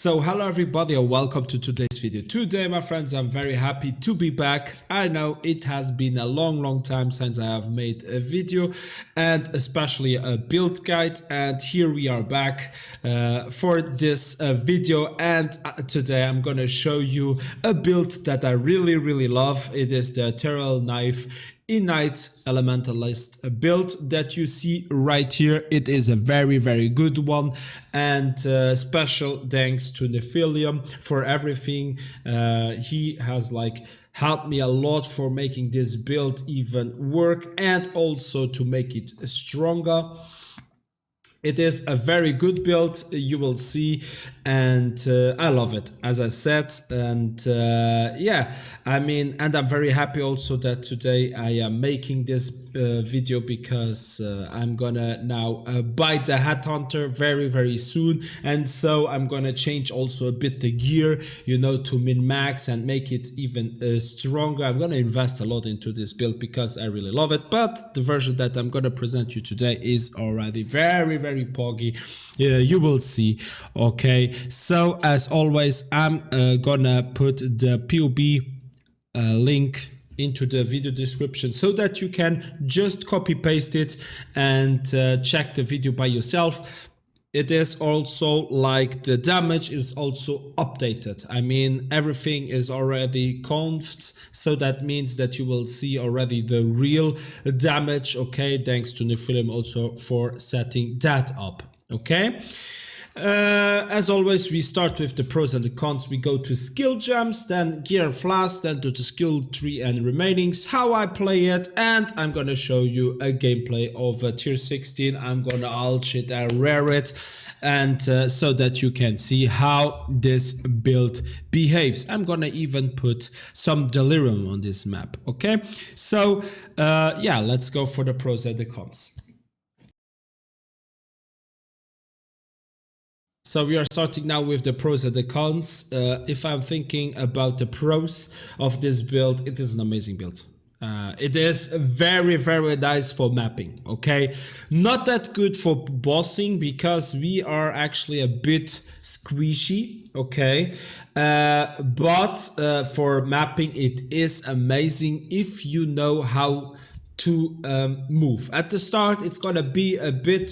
So hello everybody and welcome to today's video. Today my friends, I'm very happy to be back. I know it has been a long time since I have made a video and especially a build guide, and here we are back for this video. And today I'm gonna show you a build that I really love. It is the Terrell Knife Ignite Elementalist Build that you see right here. It is a very good one, and special thanks to Nephilium for everything. He has helped me a lot for making this build even work and also to make it stronger. It is a very good build, you will see, and I love it, as I said. And yeah, I mean, and I'm very happy also that today I am making this video because I'm gonna now bite the Headhunter very soon, and so I'm gonna change also a bit the gear, you know, to min-max and make it even stronger. I'm gonna invest a lot into this build because I really love it, but the version that I'm gonna present you today is already very poggy. You will see. Okay, so as always, I'm gonna put the POE link into the video description so that you can just copy paste it and check the video by yourself. It is also like the damage is also updated. I mean, everything is already confed, so that means that you will see already the real damage. Okay, thanks to Nephilium also for setting that up. Okay, as always, we start with the pros and the cons. We go to skill gems, then gear and flasks, then to the skill tree and remainings, how I play it, and I'm gonna show you a gameplay of a tier 16. I'm gonna ulch it and rare it, and so that you can see how this build behaves. I'm gonna even put some delirium on this map. Okay, so yeah, let's go for the pros and the cons. So we are starting now with the pros and the cons. If I'm thinking about the pros of this build, it is an amazing build. It is very nice for mapping, okay? Not that good for bossing because we are actually a bit squishy, okay? But for mapping, it is amazing if you know how to move. At the start, it's gonna be a bit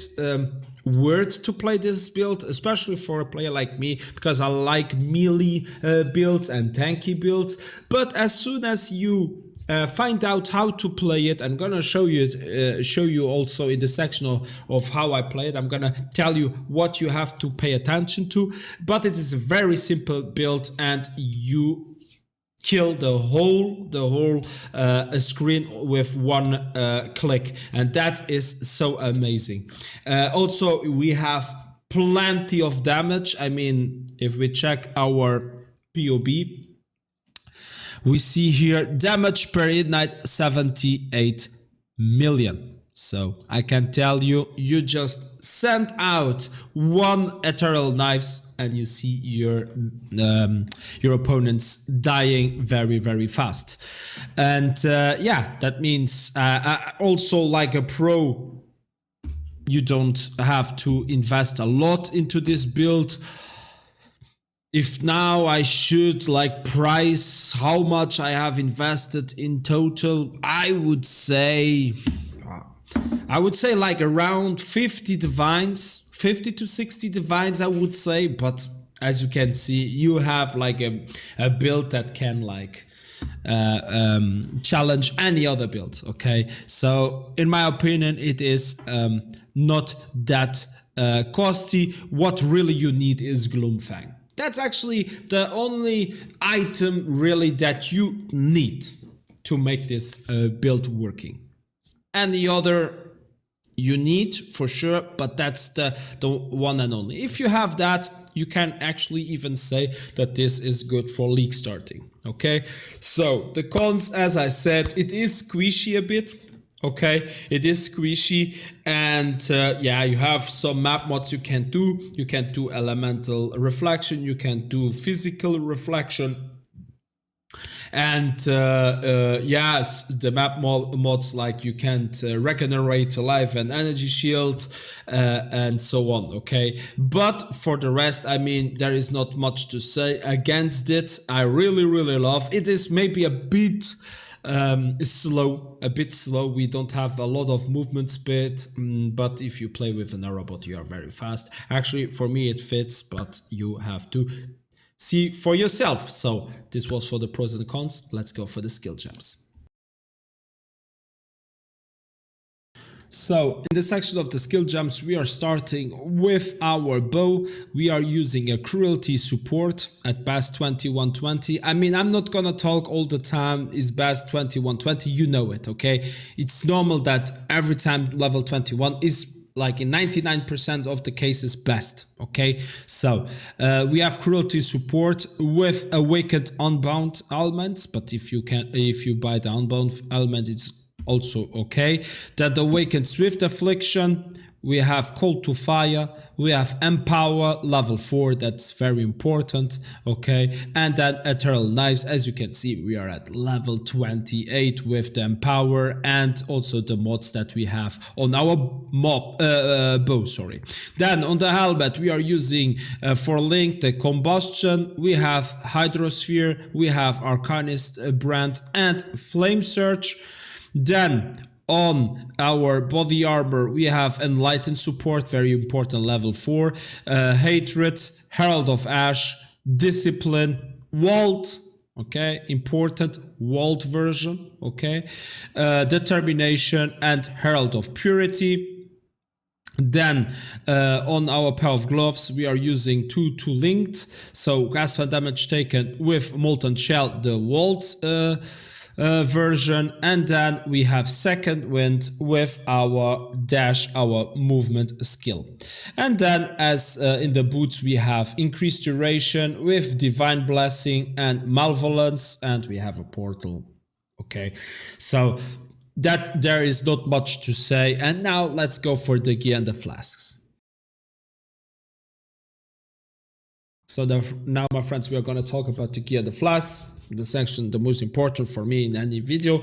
weird to play this build, especially for a player like me, because I like melee builds and tanky builds. But as soon as you find out how to play it, I'm gonna show you it, show you also in the section of how I play it. I'm gonna tell you what you have to pay attention to, but it is a very simple build and you kill the whole screen with one click, and that is so amazing. Also, we have plenty of damage. I mean, if we check our POE, we see here damage per ignite 78 million. So I can tell you, you just send out one ethereal knives and you see your opponents dying very fast. And yeah, that means also like a pro, you don't have to invest a lot into this build. If now I should price how much I have invested in total, I would say around 50 divines, 50 to 60 divines, I would say. But as you can see, you have a build that can challenge any other build. Okay, so in my opinion, it is not that costly. What really you need is Gloomfang. That's actually the only item really that you need to make this build working. And the other you need for sure, but that's the one and only. If you have that, you can actually even say that this is good for league starting. Okay, so the cons, as I said, it is squishy a bit. Okay, it is squishy, and yeah, you have some map mods you can do. You can do elemental reflection, you can do physical reflection. And yes, the map mods like you can't regenerate life and energy shields and so on, okay? But for the rest, I mean, there is not much to say against it. I really love it. Is maybe a bit slow, we don't have a lot of movement speed, but if you play with an robot you are very fast. Actually, for me it fits, but you have to see for yourself. So this was for the pros and cons. Let's go for the skill gems. So in the section of the skill gems, we are starting with our bow. We are using a cruelty support at best 2120. I mean, I'm not gonna talk all the time is best 2120, you know it, okay? It's normal that every time level 21 is like in 99% of the cases best, okay? So we have cruelty support with awakened unbound elements, but if you buy the unbound element, it's also okay. That awakened swift affliction, we have call to fire, we have empower level 4, that's very important, okay? And then ethereal knives, as you can see we are at level 28 with the empower and also the mods that we have on our bow, sorry. Then on the helmet we are using for link the combustion, we have hydrosphere, we have arcanist brand and flame surge. Then on our body armor we have enlightened support, very important, level 4, hatred, herald of ash, discipline, vault, okay, important, vault version, okay, determination and herald of purity. Then on our pair of gloves we are using 2 linked, so gas for damage taken with molten shell, the vaults version, and then we have second wind with our dash, our movement skill. And then as in the boots we have increased duration with divine blessing and malevolence, and we have a portal, okay? So that there is not much to say. And now let's go for the gear and the flasks. So now, my friends, we are going to talk about the gear and the flasks, the section the most important for me in any video.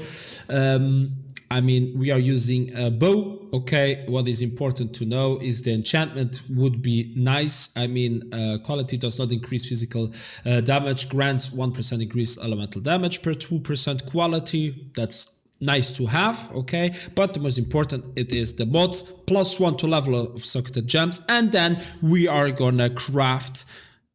I mean, we are using a bow, okay? What is important to know is the enchantment would be nice. I mean, quality does not increase physical damage, grants 1% increased elemental damage per 2% quality. That's nice to have, okay? But the most important, it is the mods, +1 to level of socketed gems, and then we are gonna craft,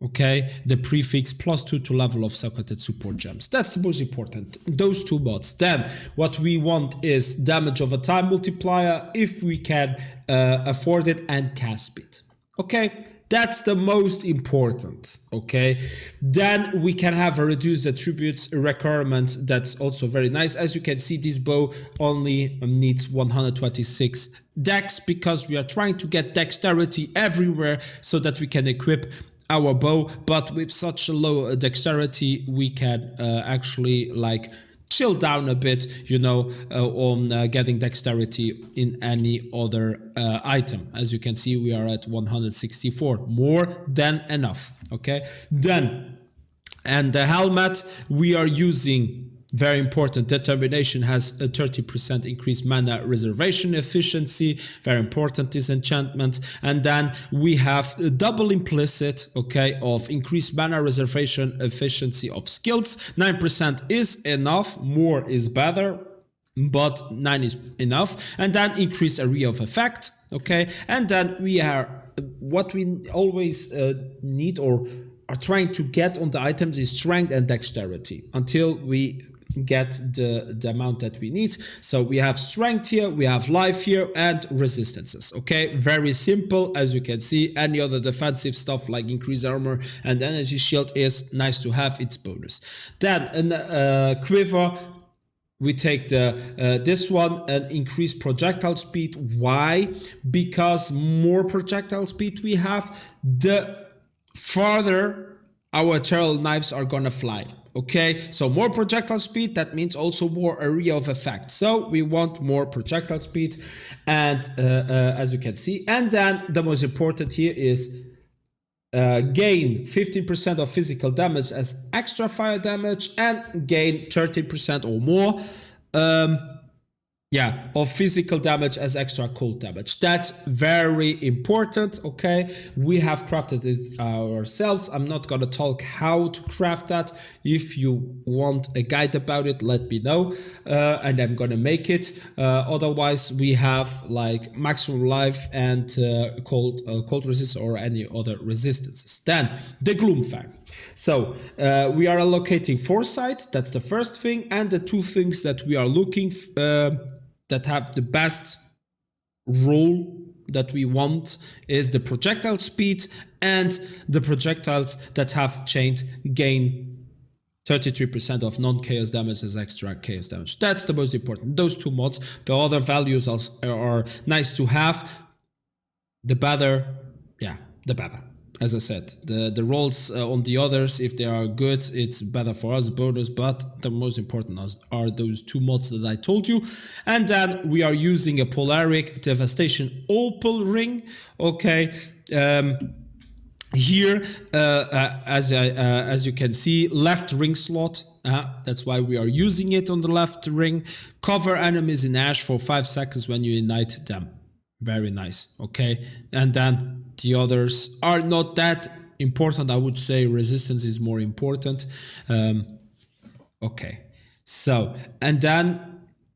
okay, the prefix +2 to level of socketed support gems. That's the most important, those two mods. Then what we want is damage over time multiplier if we can afford it, and cast speed, okay? That's the most important, okay? Then we can have a reduced attributes requirement. That's also very nice. As you can see, this bow only needs 126 dex because we are trying to get dexterity everywhere so that we can equip our bow, but with such a low dexterity we can actually like chill down a bit, you know, on getting dexterity in any other item. As you can see, we are at 164, more than enough, okay? Then, and the helmet we are using, very important, determination has a 30% increased mana reservation efficiency, very important, this enchantment. And then we have a double implicit, okay, of increased mana reservation efficiency of skills. 9% is enough, more is better, but 9 is enough. And then increased area of effect, okay? And then we are, what we always need or are trying to get on the items is strength and dexterity until we get the amount that we need. So we have strength here, we have life here, and resistances, okay? Very simple. As you can see, any other defensive stuff like increased armor and energy shield is nice to have, it's bonus. Then in quiver we take the this one and increase projectile speed. Why? Because more projectile speed we have, the farther our ethereal knives are gonna fly. Okay, so more projectile speed, that means also more area of effect. So we want more projectile speed, and as you can see, and then the most important here is gain 15% of physical damage as extra fire damage, and gain 30% or more of physical damage as extra cold damage. That's very important, okay? We have crafted it ourselves. I'm not gonna talk how to craft that. If you want a guide about it, let me know, and I'm gonna make it. Otherwise, we have like maximum life and cold resist or any other resistances. Then the Gloom Fang. So we are allocating foresight. That's the first thing, and the two things that we are looking that have the best role that we want is the projectile speed and the projectiles that have chained gain 33% of non-chaos damage as extra chaos damage. That's the most important. Those two mods. The other values are nice to have. The better, the better. As I said, the rolls on the others, if they are good, it's better for us, bonus, but the most important are those two mods that I told you. And then we are using a Polaric Devastation Opal ring, okay. Here, as you can see, left ring slot, that's why we are using it on the left ring. Cover enemies in ash for 5 seconds when you ignite them. Very nice, okay. And then the others are not that important. I would say resistance is more important. Okay, so, and then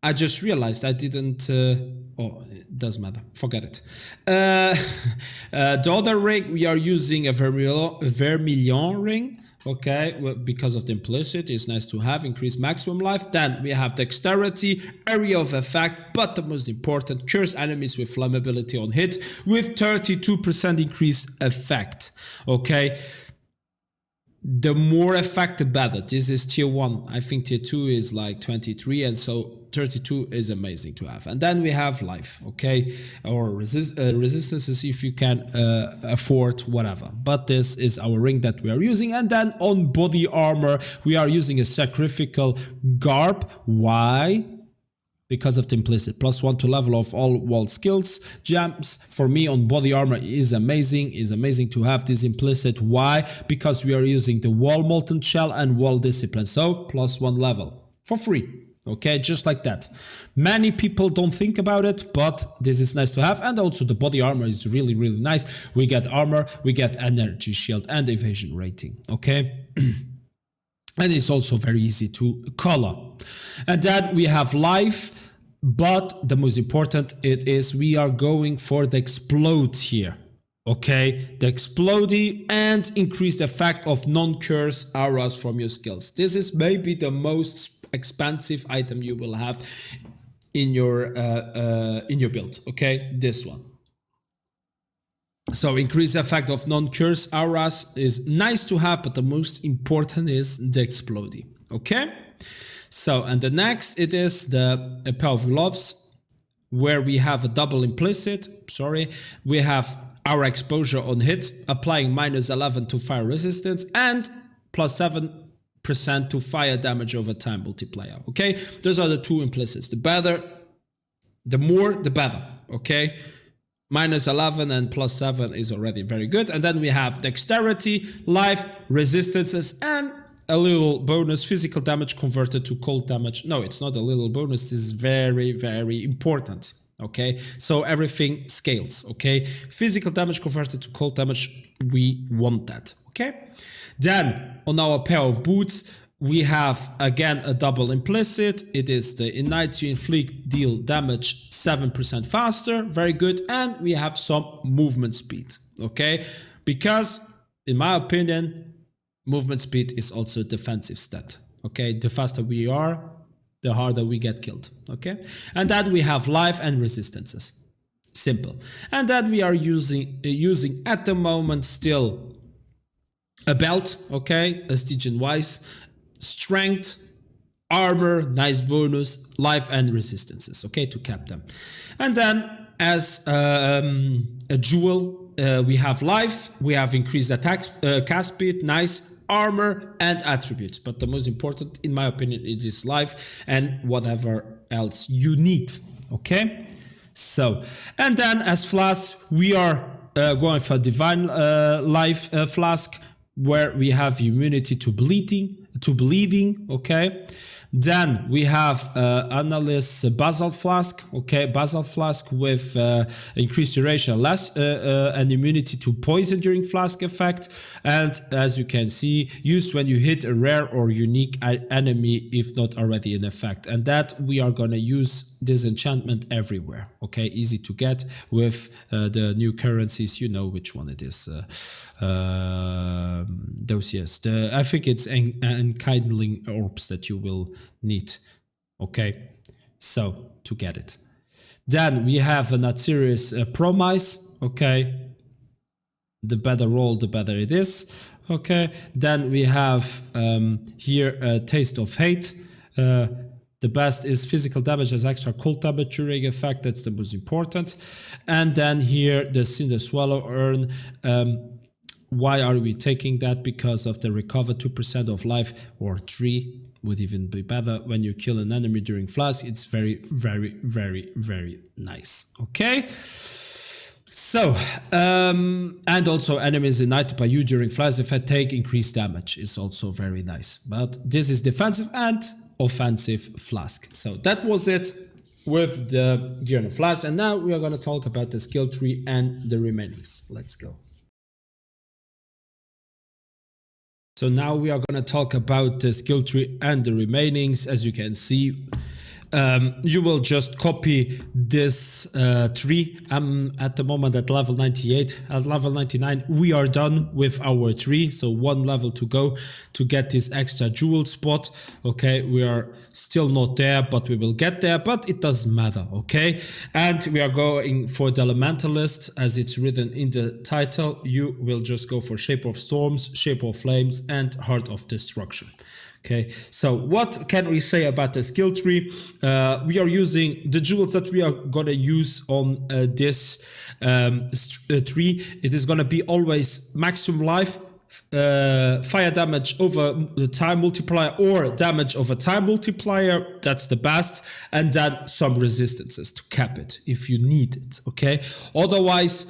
I just realized I didn't, oh, it doesn't matter, forget it. The other ring, we are using a Vermilion ring, okay, because of the implicit, it's nice to have, increased maximum life. Then we have dexterity, area of effect, but the most important, curse enemies with flammability on hit with 32% increased effect, okay. The more effect, the better. This is tier 1. I think tier 2 is like 23, and so 32 is amazing to have. And then we have life, okay, or resistances if you can afford whatever. But this is our ring that we are using. And then on body armor, we are using a sacrificial garb. Why? Because of the implicit. +1 to level of all wall skills. Gems for me on body armor is amazing to have this implicit. Why? Because we are using the wall molten shell and wall discipline. So +1 level for free. Okay, just like that. Many people don't think about it, but this is nice to have. And also the body armor is really nice. We get armor, we get energy shield and evasion rating. Okay. And it's also very easy to color. And then we have life, but the most important it is we are going for the explode here. Okay, the explodey and increased effect of non-curse auras from your skills. This is maybe the most expensive item you will have in your build. Okay, this one. So increased effect of non-curse auras is nice to have, but the most important is the explodey. Okay. So, and the next, it is the pair of gloves, where we have a double implicit, we have our exposure on hit, applying -11 to fire resistance, and +7% to fire damage over time multiplier, okay? Those are the two implicits. The more, the better, okay? -11 and +7 is already very good. And then we have dexterity, life, resistances, and a little bonus, physical damage converted to cold damage. No, it's not a little bonus. This is very important. Okay, so everything scales. Okay, physical damage converted to cold damage. We want that. Okay, then on our pair of boots, we have again a double implicit. It is the ignite you inflict deal damage 7% faster. Very good. And we have some movement speed. Okay, because in my opinion, movement speed is also a defensive stat. Okay, the faster we are, the harder we get killed. Okay, and then we have life and resistances. Simple. And then we are using at the moment still a belt. Okay, a Stygian wise, strength, armor, nice bonus, life and resistances. Okay, to cap them. And then as a jewel, we have life. We have increased attack, cast speed, nice. Armor and attributes, but the most important in my opinion it is life and whatever else you need. Okay, so and then as Flasks we are going for Divine Life Flask, where we have immunity to believing, okay? Then we have Analyst Basalt Flask, okay, Basalt Flask with increased duration, less and immunity to poison during flask effect, and as you can see, used when you hit a rare or unique enemy if not already in effect. And that we are gonna use this enchantment everywhere, okay, easy to get with the new currencies. You know which one it is. Those, yes, I think it's enkindling orbs that you will need, okay, so to get it. Then we have a not serious promise, okay, the better roll the better it is, okay. Then we have here a Taste of Hate. The best is physical damage as extra cold damage during effect, that's the most important. And then here the Cinder Swallow Urn. Why are we taking that? Because of the recover 2% of life, or 3 would even be better when you kill an enemy during Flask. It's very, very, very, very nice, okay? So, and also enemies ignited by you during Flask effect take increased damage. It's also very nice. But this is defensive and offensive Flask. So that was it with the Gear and Flask. And now we are going to talk about the skill tree and the remainings. Let's go. So now we are going to talk about the skill tree and the remainings. As you can see, you will just copy this tree. I'm at the moment at level 98. At level 99, we are done with our tree. So one level to go to get this extra jewel spot. Okay, we are still not there, but we will get there. But it doesn't matter, okay? And we are going for the Elementalist, as it's written in the title. You will just go for Shape of Storms, Shape of Flames, and Heart of Destruction. Okay, so what can we say about the skill tree? We are using the jewels that we are gonna use on this tree. It is gonna be always maximum life, fire damage over the time multiplier, or damage over time multiplier. That's the best, and then some resistances to cap it if you need it. Okay, otherwise,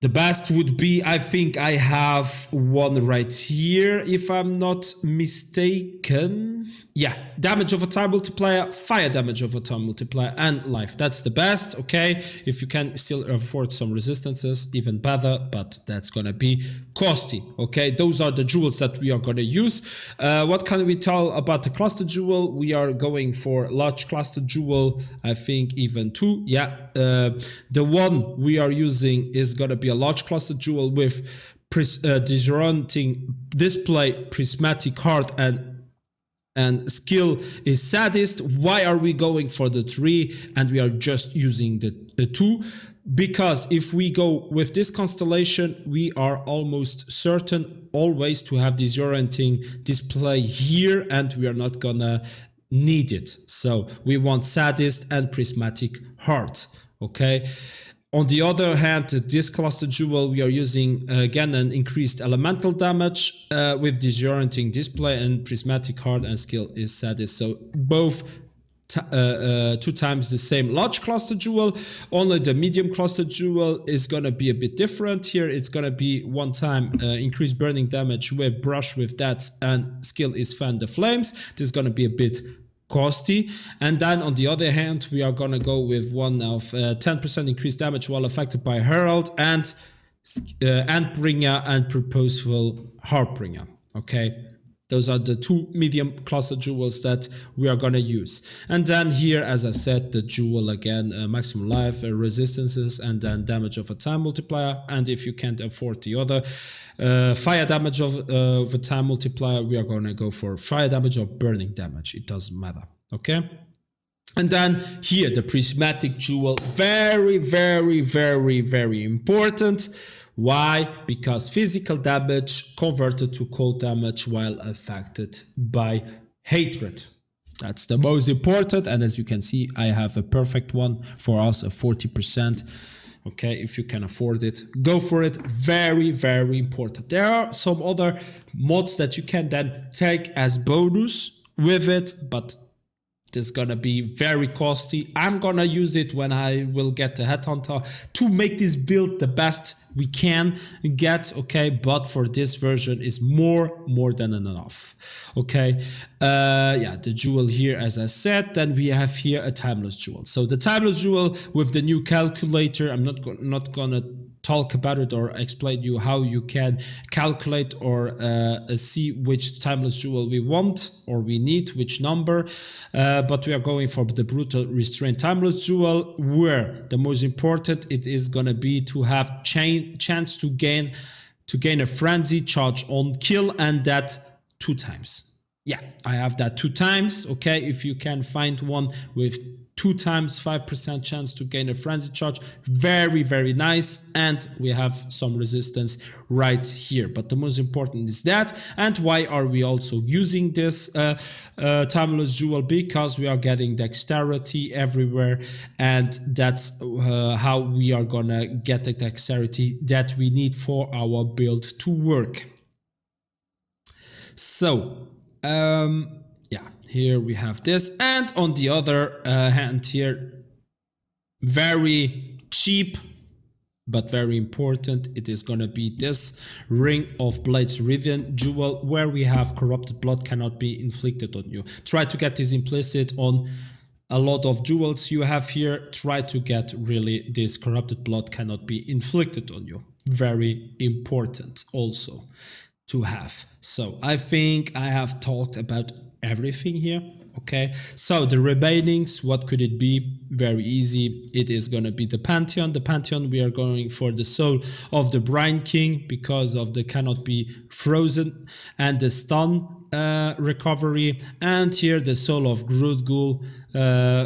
the best would be, I think I have one right here, if I'm not mistaken. Yeah, damage over time multiplier, fire damage over time multiplier, and life. That's the best, okay? If you can still afford some resistances, even better, but that's gonna be costly, okay? Those are the jewels that we are gonna use. What can we tell about the cluster jewel? We are going for large cluster jewel, I think even 2. Yeah, the one we are using is gonna be a large cluster jewel with disorienting display, prismatic heart, and skill is Sadist. Why are we going for the 3 and we are just using the 2? Because if we go with this constellation, we are almost certain always to have disorienting display here, and we are not gonna need it. So we want Sadist and prismatic heart, okay? On the other hand, this cluster jewel, we are using again an increased elemental damage with disorienting display, and prismatic heart and skill is Sadist. So both 2 times the same large cluster jewel. Only the medium cluster jewel is gonna be a bit different here. It's gonna be 1 time increased burning damage with brush with that, and skill is fan the flames. This is gonna be a bit costly. And then on the other hand, we are gonna go with one of 10% increased damage while affected by Herald, and Endbringer and Purposeful Heartbringer. Okay, those are the 2 medium cluster jewels that we are gonna use. And then here, as I said, the jewel again, maximum life, resistances, and then damage of a time multiplier. And if you can't afford the other, fire damage of a time multiplier, we are gonna go for fire damage or burning damage. It doesn't matter, okay? And then here, the prismatic jewel, very, very, very, very important. Why? Because physical damage converted to cold damage while affected by hatred. That's the most important, and as you can see, I have a perfect one for us, a 40%. Okay, if you can afford it, go for it. Very, very important. There are some other mods that you can then take as bonus with it, but This is gonna be very costly. I'm gonna use it when I will get the Headhunter to make this build the best we can get, okay? But for this version is more than enough, okay? Yeah, the jewel here, as I said. Then we have here a timeless jewel. So the timeless jewel with the new calculator, I'm not gonna talk about it or explain you how you can calculate or see which timeless jewel we want or we need, which number, but we are going for the brutal restraint timeless jewel, where the most important it is gonna be to have chance to gain a frenzy charge on kill, and that 2 times. Yeah, I have that 2 times. Okay, if you can find one with 2 times 5% chance to gain a frenzy charge, very nice. And we have some resistance right here, but the most important is that. And why are we also using this timeless jewel? Because we are getting dexterity everywhere, and that's how we are gonna get the dexterity that we need for our build to work. So yeah, here we have this, and on the other hand here, very cheap but very important, it is gonna be this Ring of Blades Rivian jewel, where we have corrupted blood cannot be inflicted on you. Try to get this implicit on a lot of jewels you have here. Try to get really this corrupted blood cannot be inflicted on you. Very important also to have. So I think I have talked about everything here. Okay, so the remainings, what could it be? Very easy. It is going to be the Pantheon. The Pantheon, we are going for the Soul of the Brine King because of the cannot be frozen and the stun recovery. And here the Soul of Groot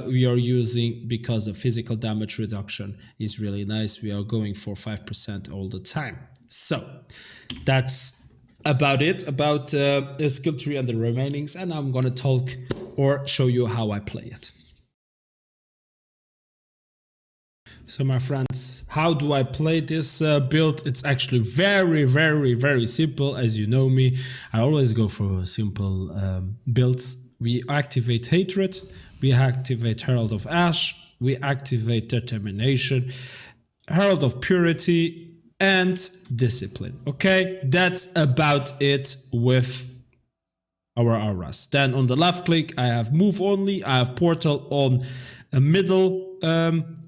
we are using because of physical damage reduction is really nice. We are going for 5% all the time. So that's about it, about the skill tree and the remainings, and I'm gonna talk or show you how I play it. So my friends, how do I play this build? It's actually very simple. As you know me, I always go for simple builds. We activate Hatred, we activate Herald of Ash, we activate Determination, Herald of Purity, and Discipline. Okay, that's about it with our auras. Then on the left click I have move only, I have portal on a middle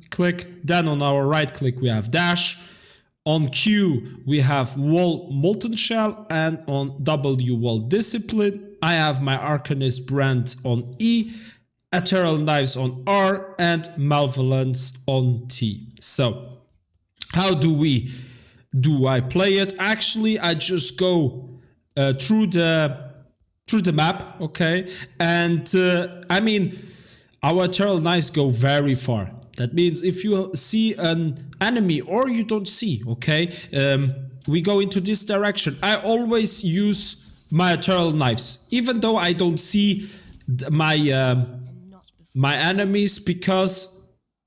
click. Then on our right click we have dash. On Q we have wall molten shell, and on W wall discipline. I have my Arcanist brand on E, Ethereal Knives on R, and Malevolence on T. So how do I play it? Actually, I just go through the map, okay? And I mean, our Ethereal Knives go very far. That means if you see an enemy or you don't see, okay, we go into this direction. I always use my Ethereal Knives, even though I don't see my enemies, because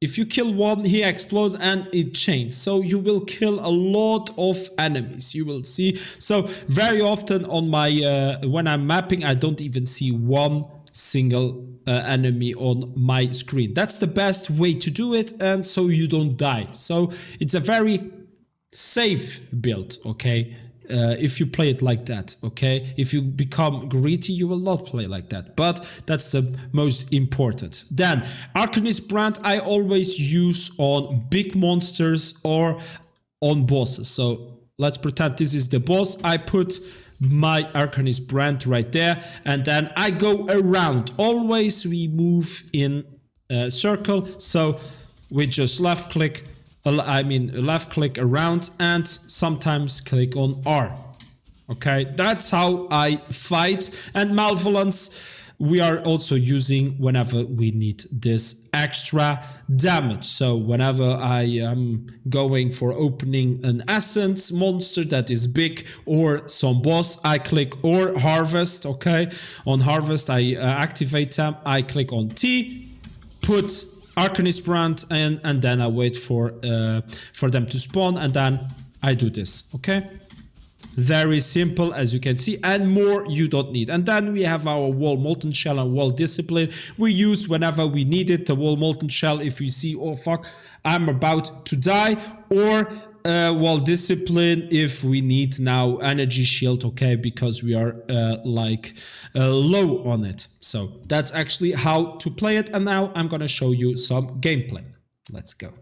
if you kill one, he explodes and it chains. So you will kill a lot of enemies, you will see. So very often on my when I'm mapping, I don't even see one single enemy on my screen. That's the best way to do it, and so you don't die. So it's a very safe build, okay? If you play it like that, okay? If you become greedy, you will not play like that, but that's the most important. Then, Arcanist brand I always use on big monsters or on bosses. So let's pretend this is the boss. I put my Arcanist brand right there, and then I go around. Always we move in a circle, so we just left click around and sometimes click on R. Okay, that's how I fight. And Malevolence we are also using whenever we need this extra damage. So whenever I am going for opening an essence monster that is big or some boss, I click or harvest, okay? On harvest I activate them, I click on T, put Arcanist brand, and then I wait for them to spawn, and then I do this, okay? Very simple, as you can see, and more you don't need. And then we have our wall molten shell and wall discipline. We use whenever we need it. The wall molten shell if you see, oh fuck, I'm about to die, or wall discipline if we need now energy shield, okay, because we are low on it. So that's actually how to play it. And now I'm gonna show you some gameplay. Let's go.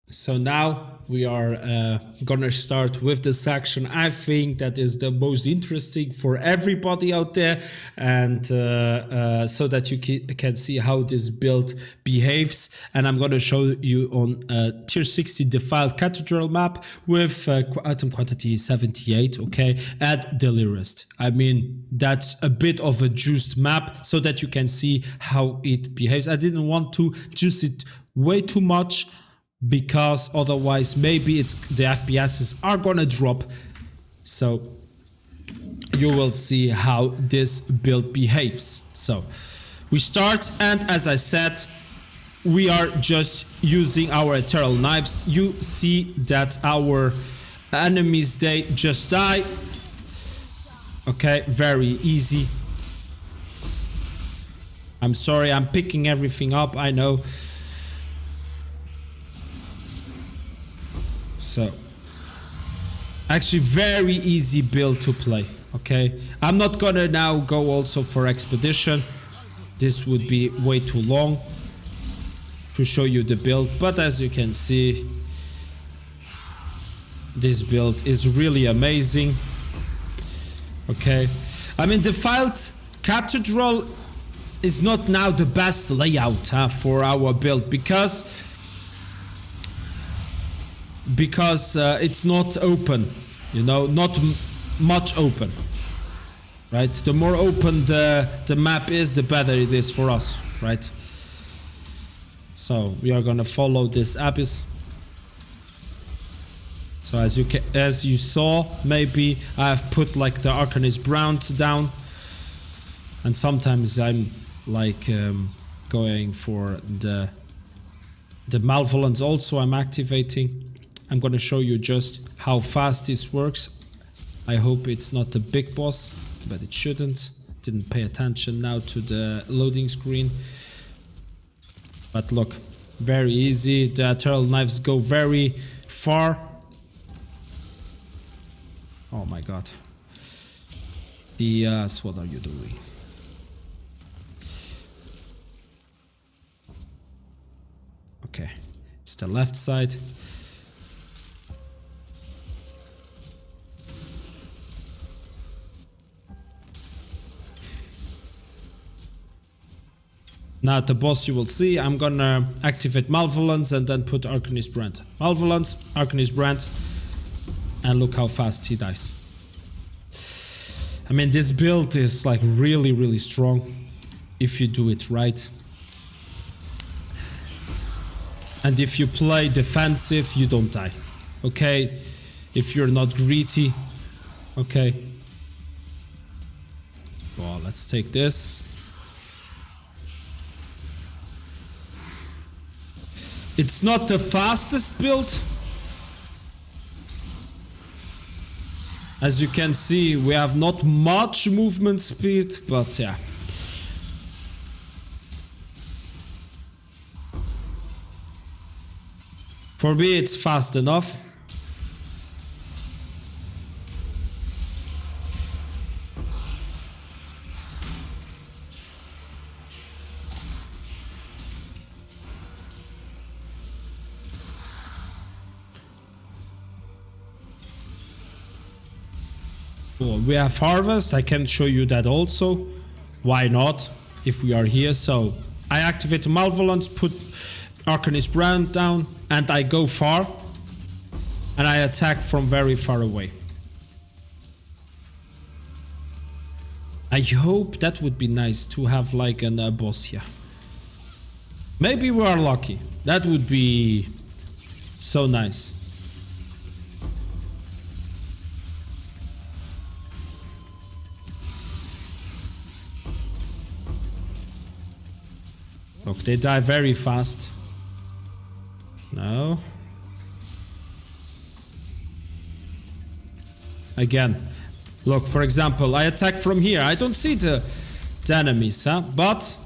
So now we are gonna start with the section I think that is the most interesting for everybody out there, and so that you can see how this build behaves. And I'm gonna show you on tier 60 defiled cathedral map with item quantity 78, okay, at Delirist. I mean, that's a bit of a juiced map so that you can see how it behaves. I didn't want to juice it way too much, because otherwise maybe the FPSs are gonna drop. So you will see how this build behaves. So we start, and as I said, we are just using our eternal knives. You see that our enemies, they just die. Okay, very easy. I'm sorry, I'm picking everything up, I know. So, actually very easy build to play, okay? I'm not gonna now go also for expedition. This would be way too long to show you the build, but as you can see, this build is really amazing, okay? I mean, defiled cathedral is not now the best layout for our build, because it's not open, you know, not much open, right? The more open the map is, the better it is for us, right? So we are gonna follow this abyss. So as you saw, maybe I've put like the Arcanist Brown down, and sometimes I'm like going for the Malevolence also. I'm activating. I'm gonna show you just how fast this works. I hope it's not a big boss, but it shouldn't. Didn't pay attention now to the loading screen. But look, very easy. The eternal knives go very far. Oh my god. Diaz, what are you doing? Okay, it's the left side. Now at the boss you will see, I'm gonna activate Malevolence and then put Arcanist Brand. Malevolence, Arcanist Brand, and look how fast he dies. I mean, this build is like really strong if you do it right. And if you play defensive, you don't die, okay? If you're not greedy, okay? Well, let's take this. It's not the fastest build. As you can see, we have not much movement speed, but yeah. For me, it's fast enough. Well, we have harvest. I can show you that also. Why not? If we are here. So I activate Malevolence, put Arcanist Brand down, and I go far. And I attack from very far away. I hope that would be nice to have like a boss here. Maybe we are lucky. That would be so nice. Look, they die very fast. No. again. Look, for example, I attack from here. I don't see the enemies, huh? But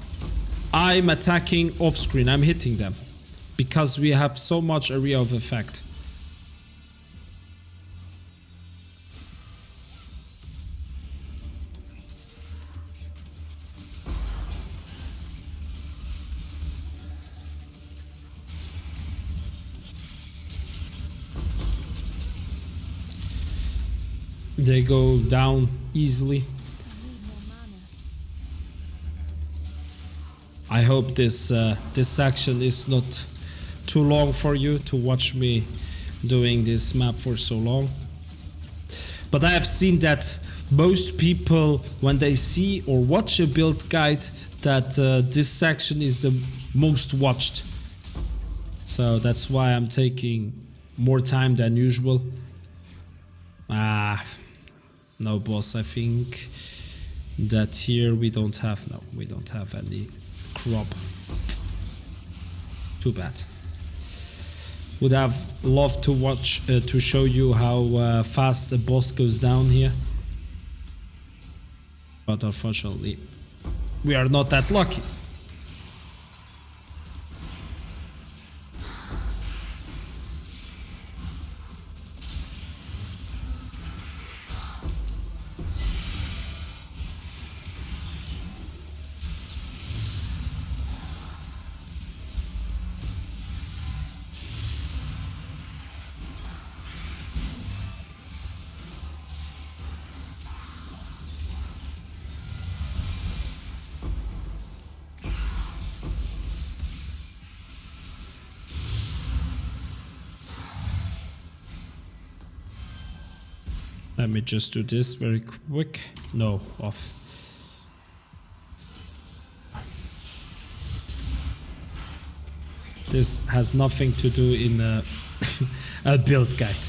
I'm attacking off screen. I'm hitting them because we have so much area of effect. They go down easily. I hope this section is not too long for you to watch me doing this map for so long. But I have seen that most people, when they see or watch a build guide, that this section is the most watched. So that's why I'm taking more time than usual. No boss, I think that here we don't have, no, we don't have any crop. Too bad. Would have loved to watch, to show you how fast the boss goes down here. But unfortunately, we are not that lucky. Let me just do this very quick. No, off. This has nothing to do in a build guide.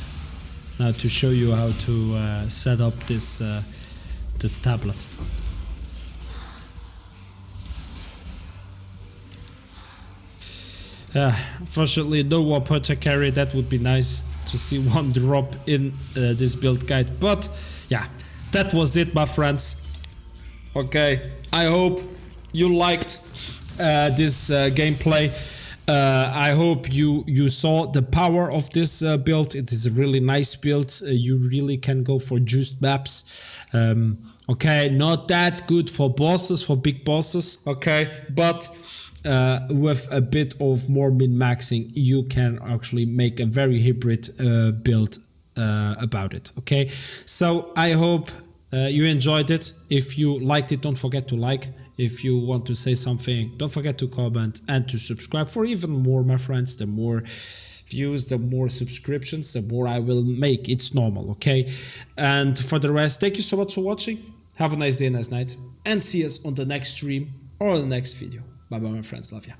Now to show you how to set up this this tablet. Unfortunately, no one-puncher carry. That would be nice to see one drop in this build guide. But yeah, that was it, my friends. Okay, I hope you liked this gameplay. I hope you saw the power of this build. It is a really nice build. You really can go for juiced maps. Okay, not that good for bosses, for big bosses. Okay, but with a bit of more min-maxing, you can actually make a very hybrid build about it. Okay, so I hope you enjoyed it. If you liked it, don't forget to like. If you want to say something, don't forget to comment and to subscribe for even more, my friends. The more views, the more subscriptions, the more I will make. It's normal, okay? And for the rest, thank you so much for watching. Have a nice day, nice night, and see us on the next stream or on the next video. Bye bye, my friends. Love ya.